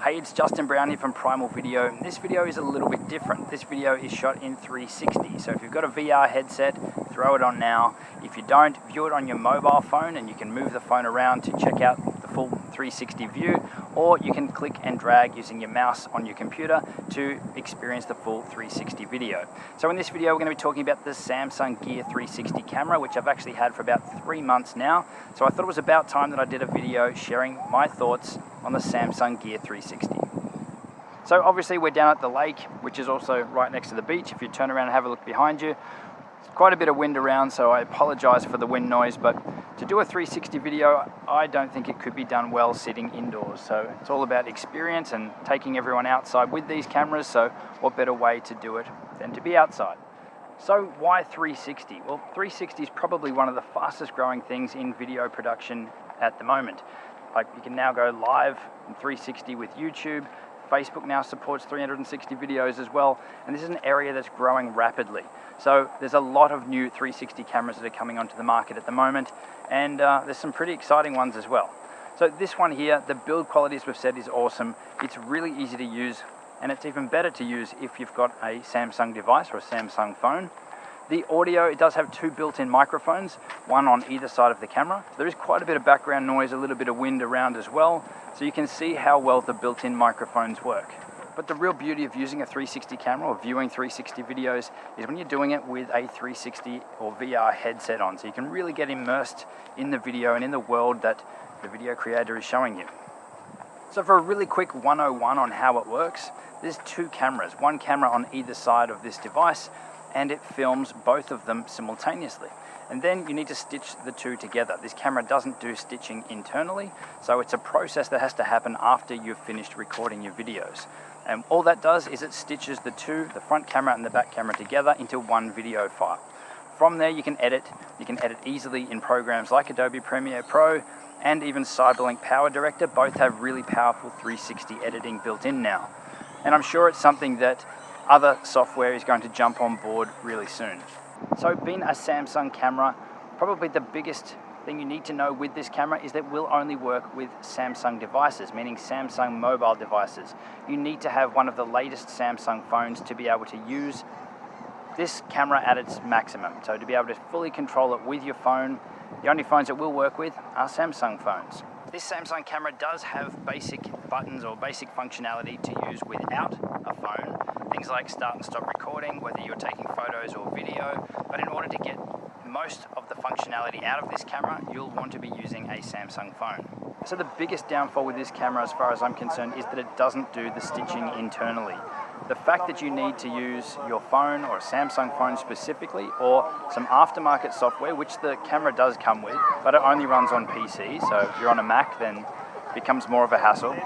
Hey, it's Justin Brown here from Primal Video. This video is a little bit different. This video is shot in 360. So if you've got a VR headset, throw it on now. If you don't, view it on your mobile phone and you can move the phone around to check out the full 360 view, or you can click and drag using your mouse on your computer to experience the full 360 video. So in this video, we're going to be talking about the Samsung Gear 360 camera, which I've actually had for about 3 months now. So I thought it was about time that I did a video sharing my thoughts on the Samsung Gear 360. So obviously we're down at the lake, which is also right next to the beach. If you turn around and have a look behind you, there's quite a bit of wind around, so I apologize for the wind noise, but to do a 360 video, I don't think it could be done well sitting indoors. So it's all about experience and taking everyone outside with these cameras, so what better way to do it than to be outside? So why 360? Well, 360 is probably one of the fastest growing things in video production at the moment. Like, you can now go live in 360 with YouTube. Facebook now supports 360 videos as well, and this is an area that's growing rapidly. So there's a lot of new 360 cameras that are coming onto the market at the moment, and there's some pretty exciting ones as well. So this one here, the build quality, as we've said, is awesome. It's really easy to use, and it's even better to use if you've got a Samsung device or a Samsung phone. The audio, it does have 2 built-in microphones, one on either side of the camera. There is quite a bit of background noise, a little bit of wind around as well, so you can see how well the built-in microphones work. But the real beauty of using a 360 camera or viewing 360 videos is when you're doing it with a 360 or VR headset on, so you can really get immersed in the video and in the world that the video creator is showing you. So for a really quick 101 on how it works, there's 2 cameras, one camera on either side of this device, and it films both of them simultaneously. And then you need to stitch the 2 together. This camera doesn't do stitching internally, so it's a process that has to happen after you've finished recording your videos. And all that does is it stitches the 2, the front camera and the back camera, together into one video file. From there you can edit easily in programs like Adobe Premiere Pro and even Cyberlink Power Director. Both have really powerful 360 editing built in now. And I'm sure it's something that other software is going to jump on board really soon. So being a Samsung camera, probably the biggest thing you need to know with this camera is that it will only work with Samsung devices, meaning Samsung mobile devices. You need to have one of the latest Samsung phones to be able to use this camera at its maximum. So to be able to fully control it with your phone, the only phones it will work with are Samsung phones. This Samsung camera does have basic buttons or basic functionality to use without a phone. Things like start and stop recording, whether you're taking photos or video. But in order to get most of the functionality out of this camera, you'll want to be using a Samsung phone. So the biggest downfall with this camera, as far as I'm concerned, is that it doesn't do the stitching internally. The fact that you need to use your phone or a Samsung phone specifically, or some aftermarket software, which the camera does come with, but it only runs on PC, so if you're on a Mac, then it becomes more of a hassle.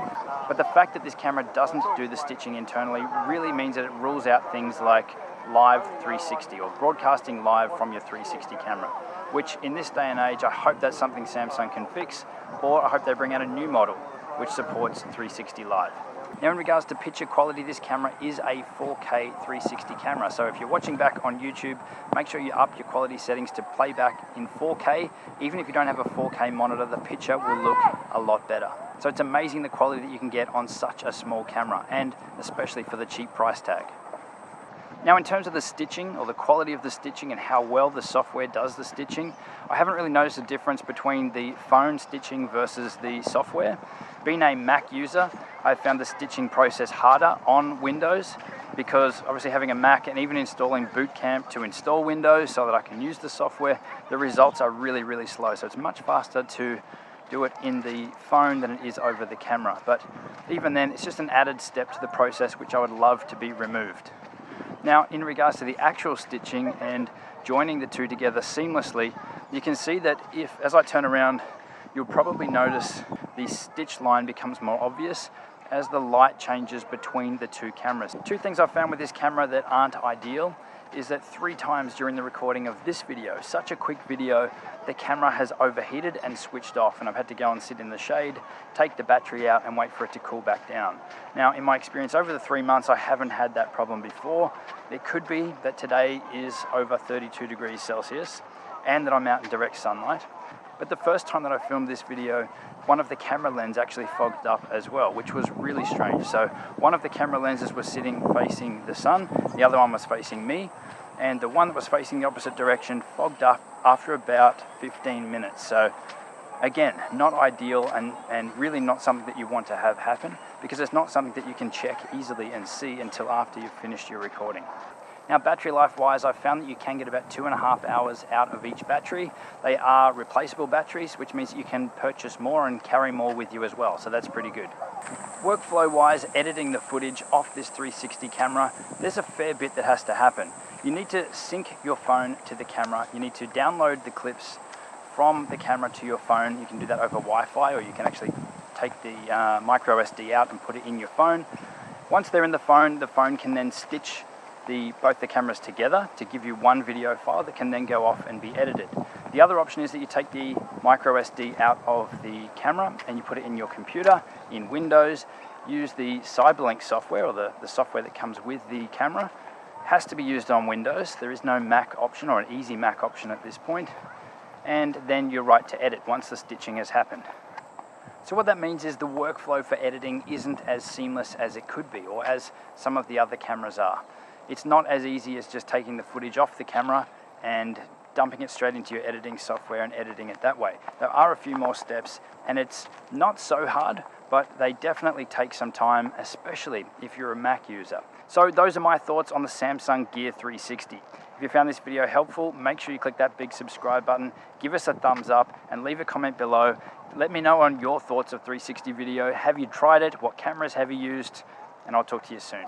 But the fact that this camera doesn't do the stitching internally really means that it rules out things like live 360 or broadcasting live from your 360 camera, which in this day and age, I hope that's something Samsung can fix, or I hope they bring out a new model which supports 360 live. Now in regards to picture quality, this camera is a 4K 360 camera. So if you're watching back on YouTube, make sure you up your quality settings to playback in 4K. Even if you don't have a 4K monitor, the picture will look a lot better. So it's amazing the quality that you can get on such a small camera, and especially for the cheap price tag. Now in terms of the stitching, or the quality of the stitching and how well the software does the stitching, I haven't really noticed a difference between the phone stitching versus the software. Being a Mac user, I found the stitching process harder on Windows, because obviously having a Mac and even installing Boot Camp to install Windows so that I can use the software, the results are really, really slow. So it's much faster to do it in the phone than it is over the camera. But even then, it's just an added step to the process which I would love to be removed. Now, in regards to the actual stitching and joining the 2 together seamlessly, you can see that as I turn around, you'll probably notice the stitch line becomes more obvious as the light changes between the 2 cameras. 2 things I've found with this camera that aren't ideal is that 3 times during the recording of this video, such a quick video, the camera has overheated and switched off, and I've had to go and sit in the shade, take the battery out and wait for it to cool back down. Now in my experience over the 3 months, I haven't had that problem before. It could be that today is over 32 degrees Celsius and that I'm out in direct sunlight. But the first time that I filmed this video, one of the camera lenses actually fogged up as well, which was really strange. So one of the camera lenses was sitting facing the sun, the other one was facing me, and the one that was facing the opposite direction fogged up after about 15 minutes. So again, not ideal and really not something that you want to have happen, because it's not something that you can check easily and see until after you've finished your recording. Now, battery life wise, I've found that you can get about 2.5 hours out of each battery. They are replaceable batteries, which means that you can purchase more and carry more with you as well, so that's pretty good. Workflow wise, editing the footage off this 360 camera, there's a fair bit that has to happen. You need to sync your phone to the camera. You need to download the clips from the camera to your phone. You can do that over Wi-Fi, or you can actually take the micro SD out and put it in your phone. Once they're in the phone can then stitch both the cameras together to give you one video file that can then go off and be edited. The other option is that you take the micro SD out of the camera and you put it in your computer, in Windows, use the Cyberlink software, or the software that comes with the camera. It has to be used on Windows. There is no Mac option or an easy Mac option at this point. And then you're right to edit once the stitching has happened. So what that means is the workflow for editing isn't as seamless as it could be, or as some of the other cameras are. It's not as easy as just taking the footage off the camera and dumping it straight into your editing software and editing it that way. There are a few more steps, and it's not so hard, but they definitely take some time, especially if you're a Mac user. So those are my thoughts on the Samsung Gear 360. If you found this video helpful, make sure you click that big subscribe button, give us a thumbs up, and leave a comment below. Let me know on your thoughts of 360 video. Have you tried it? What cameras have you used? And I'll talk to you soon.